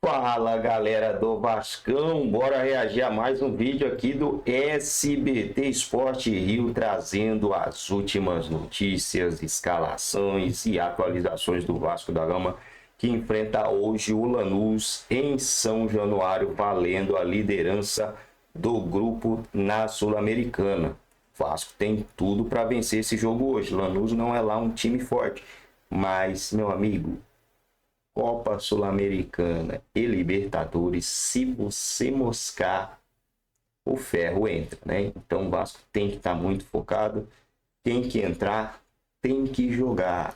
Fala galera do Vascão, bora reagir a mais um vídeo aqui do SBT Esporte Rio, trazendo as últimas notícias, escalações e atualizações do Vasco da Gama, que enfrenta hoje o Lanús em São Januário, valendo a liderança do grupo na Sul-Americana. Vasco tem tudo para vencer esse jogo hoje. Lanús não é lá um time forte, mas, meu amigo, Copa Sul-Americana e Libertadores, se você moscar, o ferro entra, né? Então o Vasco tem que estar muito focado, tem que entrar, tem que jogar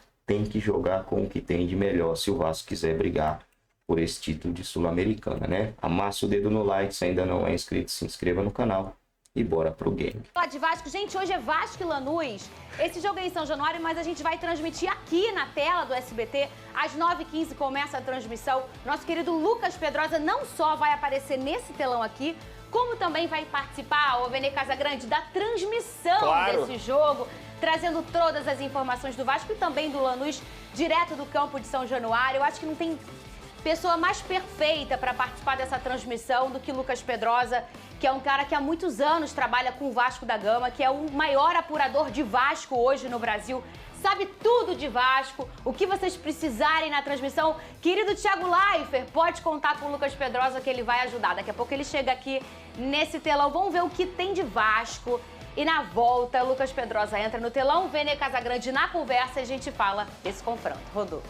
com o que tem de melhor se o Vasco quiser brigar por esse título de Sul-Americana, né? Amassa o dedo no like, se ainda não é inscrito, se inscreva no canal. E bora pro game. Falar de Vasco, gente, hoje é Vasco e Lanús. Esse jogo é em São Januário, mas a gente vai transmitir aqui na tela do SBT. Às 9h15 começa a transmissão. Nosso querido Lucas Pedrosa não só vai aparecer nesse telão aqui, como também vai participar, o Vene Casagrande, da transmissão desse jogo, trazendo todas as informações do Vasco e também do Lanús, direto do campo de São Januário. Eu acho que não tem pessoa mais perfeita para participar dessa transmissão do que Lucas Pedrosa, que é um cara que há muitos anos trabalha com o Vasco da Gama, que é o maior apurador de Vasco hoje no Brasil, sabe tudo de Vasco, o que vocês precisarem na transmissão. Querido Thiago Leifert, pode contar com o Lucas Pedrosa que ele vai ajudar. Daqui a pouco ele chega aqui nesse telão, vamos ver o que tem de Vasco. E na volta, Lucas Pedrosa entra no telão, Vene Casagrande na conversa e a gente fala desse confronto. Rodou.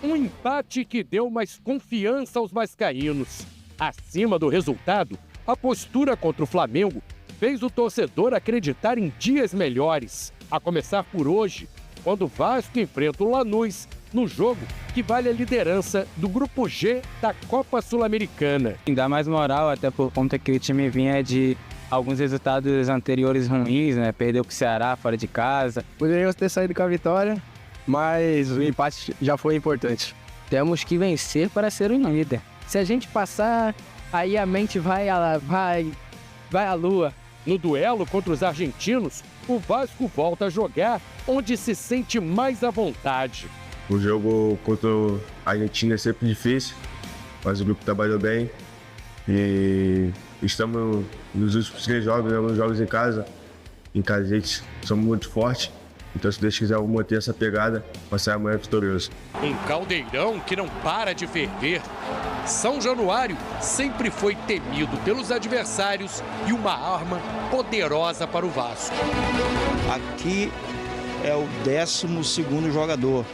Um empate que deu mais confiança aos vascaínos. Acima do resultado, a postura contra o Flamengo fez o torcedor acreditar em dias melhores. A começar por hoje, quando o Vasco enfrenta o Lanús no jogo que vale a liderança do Grupo G da Copa Sul-Americana. Dá mais moral, até por conta que o time vinha de alguns resultados anteriores ruins, né? Perdeu pro Ceará fora de casa. Poderíamos ter saído com a vitória, mas o empate já foi importante. Temos que vencer para ser o líder. Se a gente passar, aí a mente vai à lua. No duelo contra os argentinos, o Vasco volta a jogar onde se sente mais à vontade. O jogo contra a Argentina é sempre difícil, mas o grupo trabalhou bem e estamos nos últimos 3 jogos, né, nos jogos em casa a gente somos muito fortes. Então, se Deus quiser, eu vou manter essa pegada para sair amanhã vitorioso. Um caldeirão que não para de ferver. São Januário sempre foi temido pelos adversários e uma arma poderosa para o Vasco. Aqui é o 12º jogador.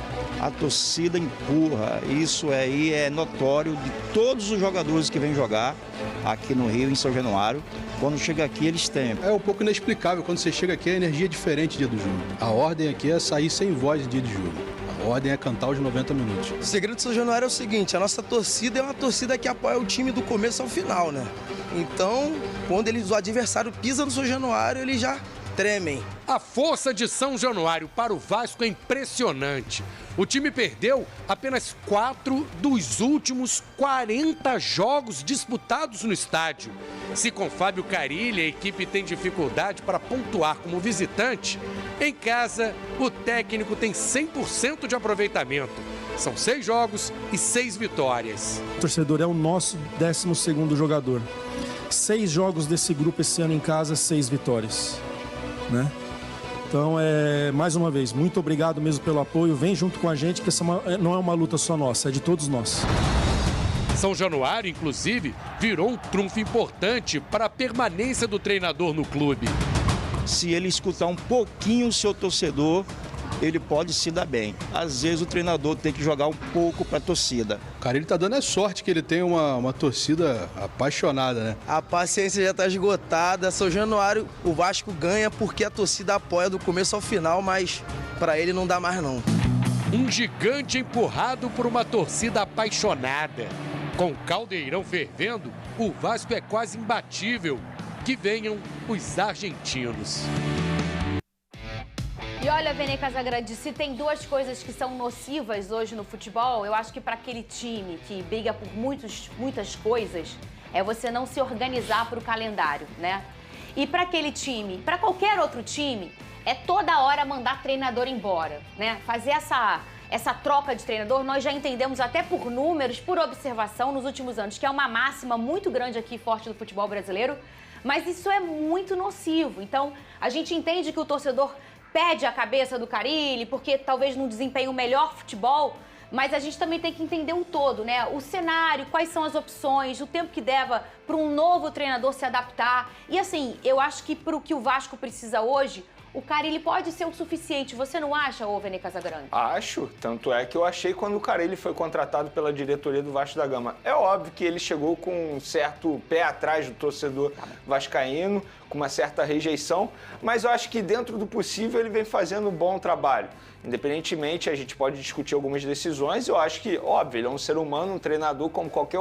A torcida empurra. Isso aí é notório de todos os jogadores que vêm jogar aqui no Rio, em São Januário. Quando chega aqui, eles têm. É um pouco inexplicável. Quando você chega aqui, a energia é diferente dia do jogo. A ordem aqui é sair sem voz dia de jogo. A ordem é cantar os 90 minutos. O segredo de São Januário é o seguinte, a nossa torcida é uma torcida que apoia o time do começo ao final, né? Então, quando o adversário pisa no São Januário, eles já tremem. A força de São Januário para o Vasco é impressionante. O time perdeu apenas 4 dos últimos 40 jogos disputados no estádio. Se com Fábio Carilli a equipe tem dificuldade para pontuar como visitante, em casa o técnico tem 100% de aproveitamento. São 6 jogos e 6 vitórias. O torcedor é o nosso 12º jogador. 6 jogos desse grupo esse ano em casa, 6 vitórias, né? Então, mais uma vez, muito obrigado mesmo pelo apoio. Vem junto com a gente, que essa não é uma luta só nossa, é de todos nós. São Januário, inclusive, virou um trunfo importante para a permanência do treinador no clube. Se ele escutar um pouquinho o seu torcedor, ele pode se dar bem. Às vezes o treinador tem que jogar um pouco para a torcida. Cara, ele tá dando a sorte que ele tem uma torcida apaixonada, né? A paciência já está esgotada. São Januário, o Vasco ganha porque a torcida apoia do começo ao final, mas para ele não dá mais não. Um gigante empurrado por uma torcida apaixonada. Com o caldeirão fervendo, o Vasco é quase imbatível. Que venham os argentinos. E olha, Vene Casagrande, se tem 2 coisas que são nocivas hoje no futebol, eu acho que para aquele time que briga por muitas coisas, é você não se organizar para o calendário, né? E para aquele time, para qualquer outro time, é toda hora mandar treinador embora, né? Fazer essa troca de treinador, nós já entendemos até por números, por observação nos últimos anos, que é uma máxima muito grande aqui, forte do futebol brasileiro, mas isso é muito nocivo. Então, a gente entende que o torcedor pede a cabeça do Carille, porque talvez não desempenhe o melhor futebol, mas a gente também tem que entender um todo, né? O cenário, quais são as opções, o tempo que deva para um novo treinador se adaptar. E assim, eu acho que para o que o Vasco precisa hoje, o Carille pode ser o suficiente. Você não acha, ô Vene Casagrande? Acho. Tanto é que eu achei quando o Carille foi contratado pela diretoria do Vasco da Gama. É óbvio que ele chegou com um certo pé atrás do torcedor vascaíno, com uma certa rejeição, mas eu acho que dentro do possível ele vem fazendo um bom trabalho. Independentemente, a gente pode discutir algumas decisões, eu acho que, óbvio, ele é um ser humano, um treinador como qualquer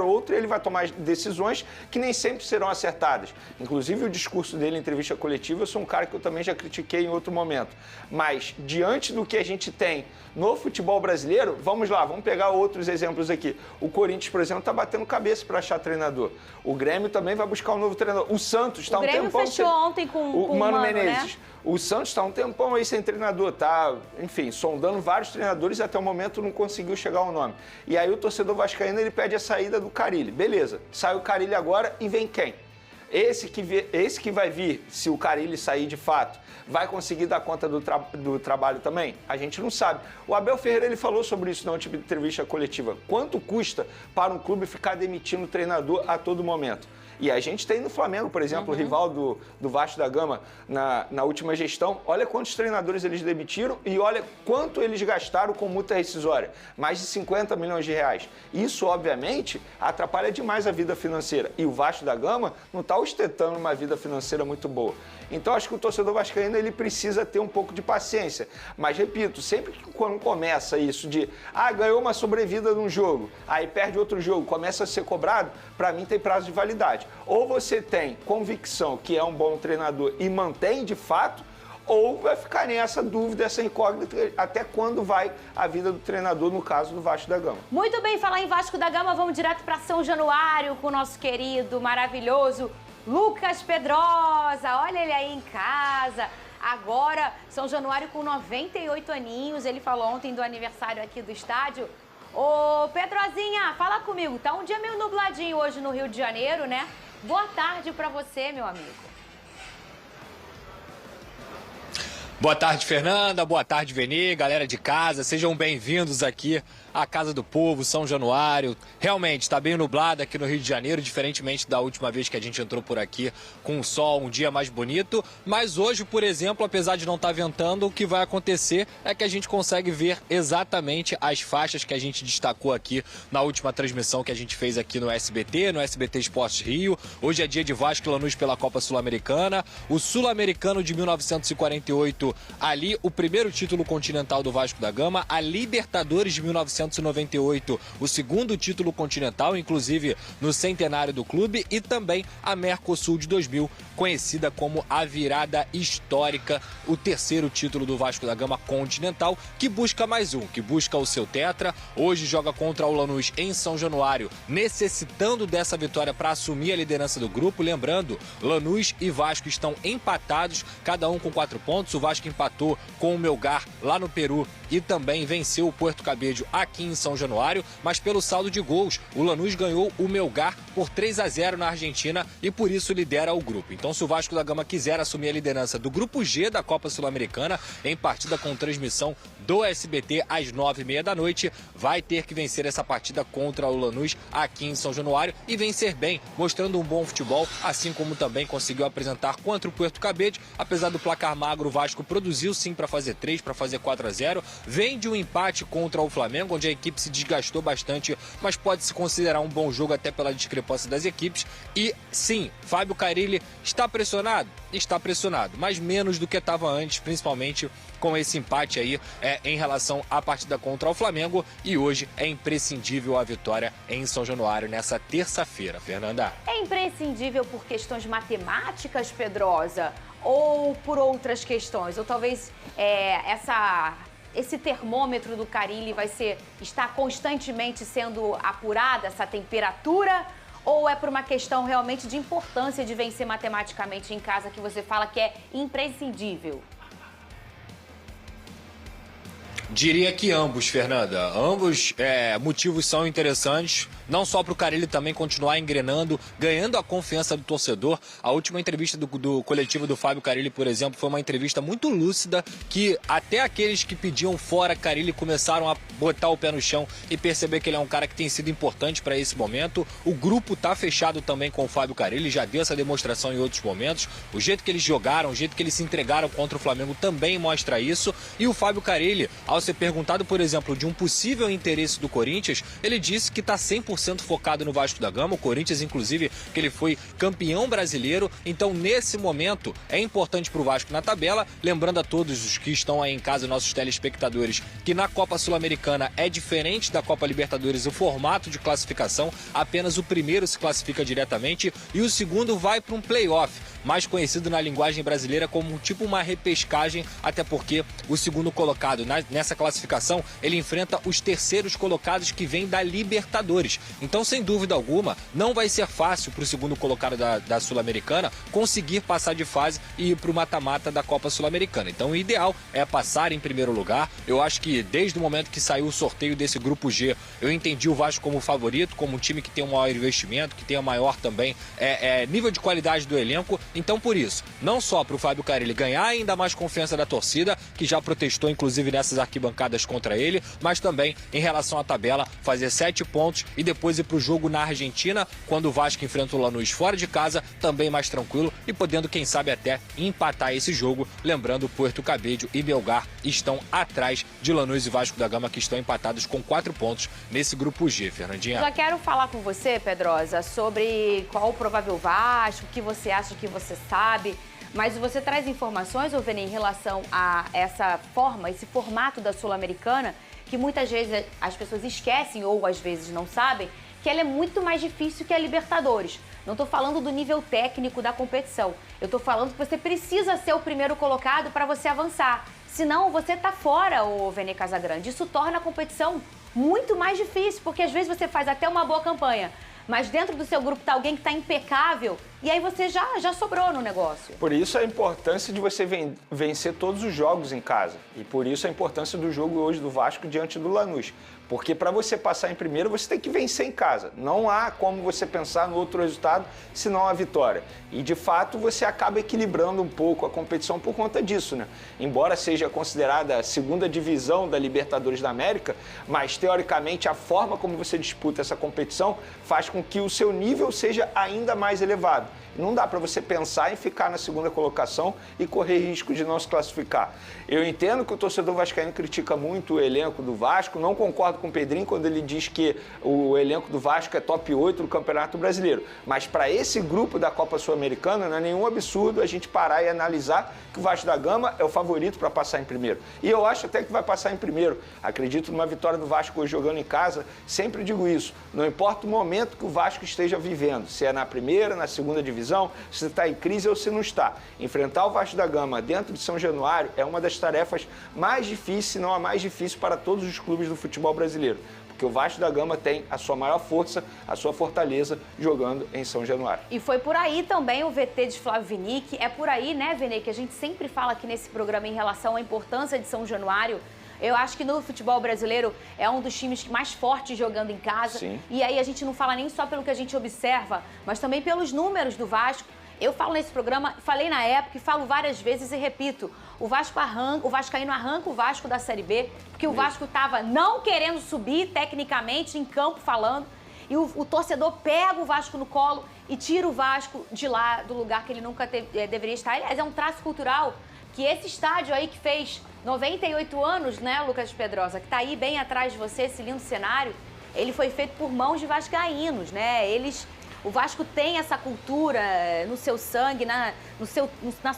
outro, ele vai tomar decisões que nem sempre serão acertadas. Inclusive, o discurso dele em entrevista coletiva, eu sou um cara que eu também já critiquei em outro momento. Mas, diante do que a gente tem no futebol brasileiro, vamos lá, vamos pegar outros exemplos aqui. O Corinthians, por exemplo, está batendo cabeça para achar treinador. O Grêmio também vai buscar um novo treinador. O Santos está um tempão... O Grêmio fechou ontem com o Mano Menezes. Né? O Santos está um tempão aí sem treinador, tá, enfim, sondando vários treinadores e até o momento não conseguiu chegar ao nome. E aí o torcedor vascaíno, ele pede a saída do Carille. Beleza, sai o Carille agora e vem quem? Esse que vai vir, se o Carille sair de fato, vai conseguir dar conta do trabalho também? A gente não sabe. O Abel Ferreira, ele falou sobre isso na última entrevista coletiva. Quanto custa para um clube ficar demitindo o treinador a todo momento? E a gente tem no Flamengo, por exemplo, o rival do Vasco da Gama na última gestão. Olha quantos treinadores eles demitiram e olha quanto eles gastaram com multa rescisória. Mais de 50 milhões de reais. Isso, obviamente, atrapalha demais a vida financeira. E o Vasco da Gama não está ostentando uma vida financeira muito boa. Então, acho que o torcedor vascaíno, ele precisa ter um pouco de paciência. Mas, repito, sempre que quando começa isso de ganhou uma sobrevida num jogo, aí perde outro jogo, começa a ser cobrado, para mim tem prazo de validade. Ou você tem convicção que é um bom treinador e mantém de fato, ou vai ficar nessa dúvida, essa incógnita, até quando vai a vida do treinador, no caso do Vasco da Gama. Muito bem, falar em Vasco da Gama, vamos direto para São Januário com o nosso querido, maravilhoso Lucas Pedrosa. Olha ele aí em casa. Agora, São Januário com 98 aninhos. Ele falou ontem do aniversário aqui do estádio. Ô, Pedrozinha, fala comigo. Tá um dia meio nubladinho hoje no Rio de Janeiro, né? Boa tarde pra você, meu amigo. Boa tarde, Fernanda. Boa tarde, Vene, galera de casa. Sejam bem-vindos aqui à Casa do Povo, São Januário. Realmente, está bem nublado aqui no Rio de Janeiro, diferentemente da última vez que a gente entrou por aqui com o sol, um dia mais bonito. Mas hoje, por exemplo, apesar de não estar ventando, o que vai acontecer é que a gente consegue ver exatamente as faixas que a gente destacou aqui na última transmissão que a gente fez aqui no SBT Esportes Rio. Hoje é dia de Vasco e Lanús pela Copa Sul-Americana. O Sul-Americano de 1948, ali o primeiro título continental do Vasco da Gama. A Libertadores de 1998, o segundo título continental, inclusive no centenário do clube, e também a Mercosul de 2000, conhecida como a virada histórica, o terceiro título do Vasco da Gama continental, que busca mais um, que busca o seu tetra. Hoje joga contra o Lanús em São Januário, necessitando dessa vitória para assumir a liderança do grupo. Lembrando, Lanús e Vasco estão empatados, cada um com 4 pontos. O Vasco empatou com o Melgar lá no Peru e também venceu o Puerto Cabello aqui em São Januário, mas pelo saldo de gols, o Lanús ganhou o Melgar por 3-0 na Argentina e por isso lidera o grupo. Então, se o Vasco da Gama quiser assumir a liderança do Grupo G da Copa Sul-Americana, em partida com transmissão do SBT às 9h30 da noite, vai ter que vencer essa partida contra o Lanús aqui em São Januário e vencer bem, mostrando um bom futebol, assim como também conseguiu apresentar contra o Puerto Cabello. Apesar do placar magro, o Vasco produziu sim para fazer 3, para fazer 4-0. Vem de um empate contra o Flamengo, onde a equipe se desgastou bastante, mas pode-se considerar um bom jogo até pela discrepância das equipes. E sim, Fábio Carille está pressionado? Está pressionado, mas menos do que estava antes, principalmente com esse empate aí em relação à partida contra o Flamengo. E hoje é imprescindível a vitória em São Januário nessa terça-feira, Fernanda. É imprescindível por questões matemáticas, Pedrosa, ou por outras questões? Ou talvez esse termômetro do Carille está constantemente sendo apurada, essa temperatura? Ou é por uma questão realmente de importância de vencer matematicamente em casa, que você fala que é imprescindível? Diria que ambos, Fernanda. Ambos motivos são interessantes, não só para o Carille também continuar engrenando, ganhando a confiança do torcedor. A última entrevista do coletivo do Fábio Carille, por exemplo, foi uma entrevista muito lúcida, que até aqueles que pediam fora Carille começaram a botar o pé no chão e perceber que ele é um cara que tem sido importante para esse momento. O grupo tá fechado também com o Fábio Carille, já deu essa demonstração em outros momentos. O jeito que eles jogaram, o jeito que eles se entregaram contra o Flamengo também mostra isso. E o Fábio Carille, ao ser perguntado, por exemplo, de um possível interesse do Corinthians, ele disse que está 100% focado no Vasco da Gama. O Corinthians, inclusive, que ele foi campeão brasileiro. Então, nesse momento, é importante para o Vasco na tabela. Lembrando a todos os que estão aí em casa, nossos telespectadores, que na Copa Sul-Americana é diferente da Copa Libertadores o formato de classificação. Apenas o primeiro se classifica diretamente e o segundo vai para um play-off, mais conhecido na linguagem brasileira como tipo uma repescagem, até porque o segundo colocado nessa classificação, ele enfrenta os terceiros colocados que vêm da Libertadores. Então, sem dúvida alguma, não vai ser fácil para o segundo colocado da Sul-Americana conseguir passar de fase e ir para o mata-mata da Copa Sul-Americana. Então, o ideal é passar em primeiro lugar. Eu acho que desde o momento que saiu o sorteio desse grupo G, eu entendi o Vasco como favorito, como um time que tem um maior investimento, que tem a maior também nível de qualidade do elenco. Então, por isso, não só para o Fábio Carille ganhar ainda mais confiança da torcida, que já protestou inclusive nessas arquibancadas contra ele, mas também em relação à tabela, fazer 7 pontos e depois ir para o jogo na Argentina, quando o Vasco enfrenta o Lanús fora de casa, também mais tranquilo e podendo, quem sabe, até empatar esse jogo. Lembrando, Puerto Cabello e Melgar estão atrás de Lanús e Vasco da Gama, que estão empatados com 4 pontos nesse grupo G, Fernandinha. Já quero falar com você, Pedrosa, sobre qual o provável Vasco, o que você acha que você sabe. Mas você traz informações, ô Vene, em relação a essa forma, esse formato da Sul-Americana, que muitas vezes as pessoas esquecem ou às vezes não sabem, que ela é muito mais difícil que a Libertadores. Não estou falando do nível técnico da competição. Eu estou falando que você precisa ser o primeiro colocado para você avançar. Senão você está fora, ô Vene Casagrande. Isso torna a competição muito mais difícil, porque às vezes você faz até uma boa campanha, mas dentro do seu grupo está alguém que está impecável e aí você já sobrou no negócio. Por isso a importância de você vencer todos os jogos em casa. E por isso a importância do jogo hoje do Vasco diante do Lanús. Porque para você passar em primeiro, você tem que vencer em casa. Não há como você pensar no outro resultado, senão a vitória. E, de fato, você acaba equilibrando um pouco a competição por conta disso, né? Embora seja considerada a segunda divisão da Libertadores da América, mas, teoricamente, a forma como você disputa essa competição faz com que o seu nível seja ainda mais elevado. Não dá para você pensar em ficar na segunda colocação e correr risco de não se classificar. Eu entendo que o torcedor vascaíno critica muito o elenco do Vasco, não concordo com o Pedrinho quando ele diz que o elenco do Vasco é top 8 do Campeonato Brasileiro. Mas para esse grupo da Copa Sul-Americana não é nenhum absurdo a gente parar e analisar que o Vasco da Gama é o favorito para passar em primeiro. E eu acho até que vai passar em primeiro. Acredito numa vitória do Vasco hoje jogando em casa, sempre digo isso. Não importa o momento que o Vasco esteja vivendo, se é na primeira, na segunda divisão, se está em crise ou se não está. Enfrentar o Vasco da Gama dentro de São Januário é uma das tarefas mais difíceis, se não a mais difícil para todos os clubes do futebol brasileiro. Porque o Vasco da Gama tem a sua maior força, a sua fortaleza, jogando em São Januário. E foi por aí também o VT de Flávio Vinick. É por aí, né, Vene, que a gente sempre fala aqui nesse programa em relação à importância de São Januário. Eu acho que no futebol brasileiro é um dos times mais fortes jogando em casa. Sim. E aí a gente não fala nem só pelo que a gente observa, mas também pelos números do Vasco. Eu falo nesse programa, falei na época e falo várias vezes e repito, o Vascaíno arranca o Vasco da Série B, porque o Vasco estava não querendo subir tecnicamente, em campo falando, e o torcedor pega o Vasco no colo e tira o Vasco de lá, do lugar que ele nunca deveria estar. Aliás, é um traço cultural que esse estádio aí que fez 98 anos, né, Lucas Pedrosa, que está aí bem atrás de você, esse lindo cenário, ele foi feito por mãos de vascaínos, né? O Vasco tem essa cultura no seu sangue, na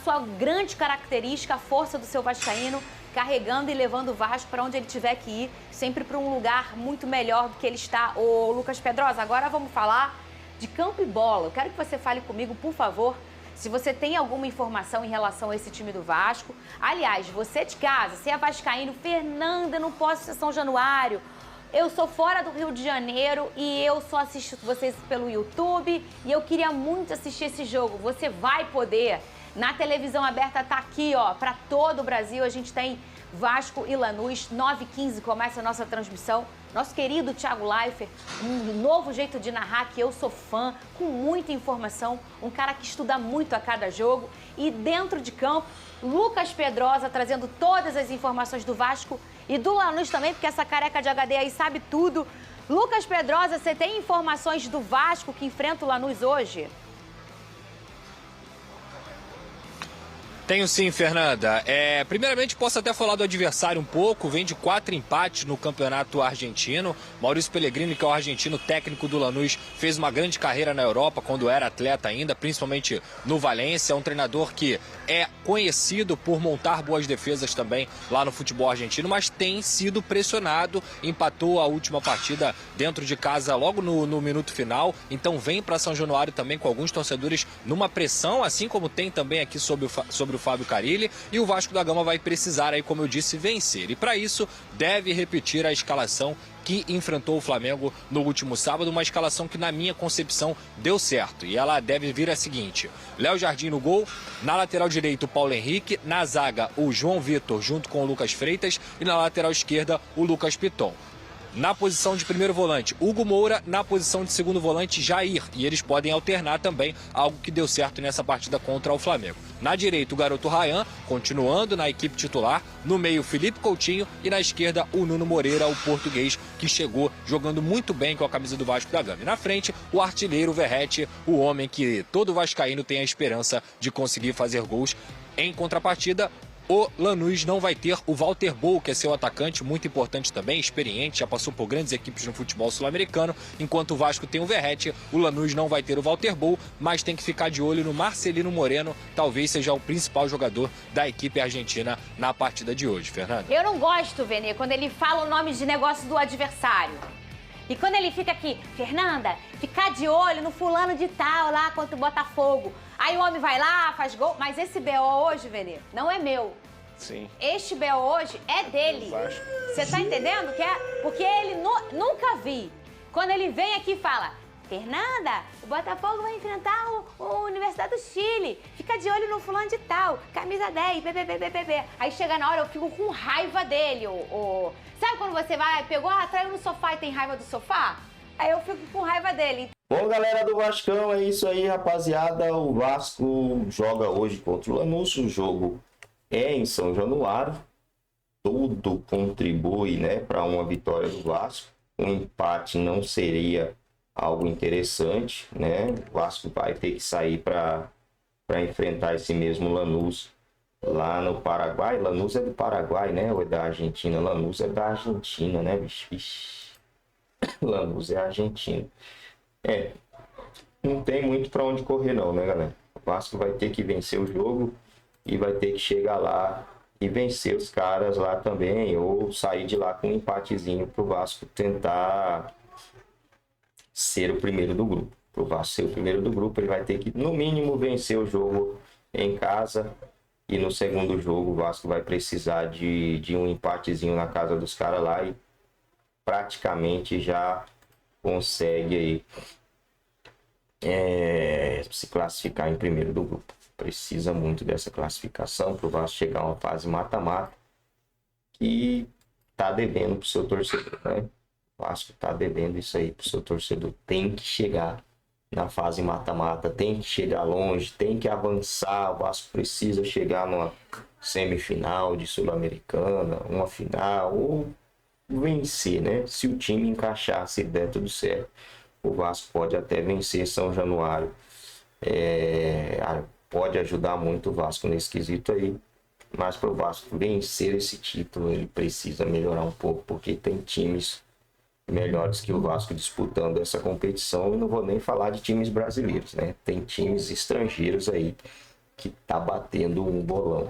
sua grande característica, a força do seu vascaíno, carregando e levando o Vasco para onde ele tiver que ir, sempre para um lugar muito melhor do que ele está. Ô, Lucas Pedrosa, agora vamos falar de campo e bola. Eu quero que você fale comigo, por favor, se você tem alguma informação em relação a esse time do Vasco. Aliás, você de casa, se é vascaíno, Fernanda, não posso ser São Januário. Eu sou fora do Rio de Janeiro e eu só assisto vocês pelo YouTube e eu queria muito assistir esse jogo. Você vai poder. Na televisão aberta tá aqui, ó, para todo o Brasil. A gente tem Vasco e Lanús, 9h15 começa a nossa transmissão. Nosso querido Thiago Leifert, um novo jeito de narrar que eu sou fã, com muita informação, um cara que estuda muito a cada jogo. E dentro de campo, Lucas Pedrosa trazendo todas as informações do Vasco e do Lanús também, porque essa careca de HD aí sabe tudo. Lucas Pedrosa, você tem informações do Vasco que enfrenta o Lanús hoje? Tenho sim, Fernanda. Primeiramente, posso até falar do adversário um pouco. Vem de 4 empates no campeonato argentino. Maurício Pellegrini, que é o argentino técnico do Lanús, fez uma grande carreira na Europa quando era atleta ainda, principalmente no Valência. É um treinador que é conhecido por montar boas defesas também lá no futebol argentino, mas tem sido pressionado. Empatou a última partida dentro de casa logo no minuto final. Então vem para São Januário também com alguns torcedores numa pressão, assim como tem também aqui sobre o Fábio Carille, e o Vasco da Gama vai precisar aí, como eu disse, vencer. E para isso deve repetir a escalação que enfrentou o Flamengo no último sábado, uma escalação que na minha concepção deu certo. E ela deve vir a seguinte: Léo Jardim no gol, na lateral direita o Paulo Henrique, na zaga o João Vitor junto com o Lucas Freitas e na lateral esquerda o Lucas Piton. Na posição de primeiro volante, Hugo Moura. Na posição de segundo volante, Jair. E eles podem alternar também, algo que deu certo nessa partida contra o Flamengo. Na direita, o garoto Ryan, continuando na equipe titular. No meio, Felipe Coutinho. E na esquerda, o Nuno Moreira, o português, que chegou jogando muito bem com a camisa do Vasco da Gama. E na frente, o artilheiro Verratti, o homem que todo vascaíno tem a esperança de conseguir fazer gols. Em contrapartida, o Lanús não vai ter o Walter Bou, que é seu atacante, muito importante também, experiente, já passou por grandes equipes no futebol sul-americano. Enquanto o Vasco tem o Verratti, o Lanús não vai ter o Walter Bou, mas tem que ficar de olho no Marcelino Moreno, talvez seja o principal jogador da equipe argentina na partida de hoje, Fernanda. Eu não gosto, Vene, quando ele fala o nome de negócio do adversário. E quando ele fica aqui, Fernanda, ficar de olho no fulano de tal lá contra o Botafogo. Aí o homem vai lá, faz gol. Mas esse BO hoje, Vene, não é meu. Sim. Este BO hoje é dele. Você tá entendendo? Porque ele nunca vi. Quando ele vem aqui e fala, Fernanda, o Botafogo vai enfrentar o Universidade do Chile. Fica de olho no fulano de tal, camisa 10, bebê. Aí chega na hora, eu fico com raiva dele. Sabe quando você pegou, traiu no sofá e tem raiva do sofá? Aí eu fico com raiva dele. Bom, galera do Vascão, é isso aí, rapaziada. O Vasco joga hoje contra o Lanús. O jogo é em São Januário. Tudo contribui, né, para uma vitória do Vasco. Um empate não seria algo interessante, né? O Vasco vai ter que sair para enfrentar esse mesmo Lanús lá no Paraguai. Lanús é do Paraguai, né? Ou é da Argentina? Lanús é da Argentina, né, bicho? Lanús é argentino. Não tem muito para onde correr não, né, galera? O Vasco vai ter que vencer o jogo e vai ter que chegar lá e vencer os caras lá também, ou sair de lá com um empatezinho pro Vasco tentar ser o primeiro do grupo. Pro Vasco ser o primeiro do grupo, ele vai ter que, no mínimo, vencer o jogo em casa. E no segundo jogo, o Vasco vai precisar de um empatezinho na casa dos caras lá e praticamente já consegue aí se classificar em primeiro do grupo. Precisa muito dessa classificação para o Vasco chegar a uma fase mata-mata que tá devendo pro seu torcedor, né? O Vasco tá devendo isso aí pro seu torcedor. Tem que chegar na fase mata-mata, tem que chegar longe, tem que avançar. O Vasco precisa chegar numa semifinal de Sul-Americana, uma final, ou vencer, né? Se o time encaixar, se der tudo certo, o Vasco pode até vencer São Januário. Pode ajudar muito o Vasco nesse quesito aí. Mas para o Vasco vencer esse título, ele precisa melhorar um pouco, porque tem times melhores que o Vasco disputando essa competição. Eu não vou nem falar de times brasileiros, né? Tem times estrangeiros aí que tá batendo um bolão.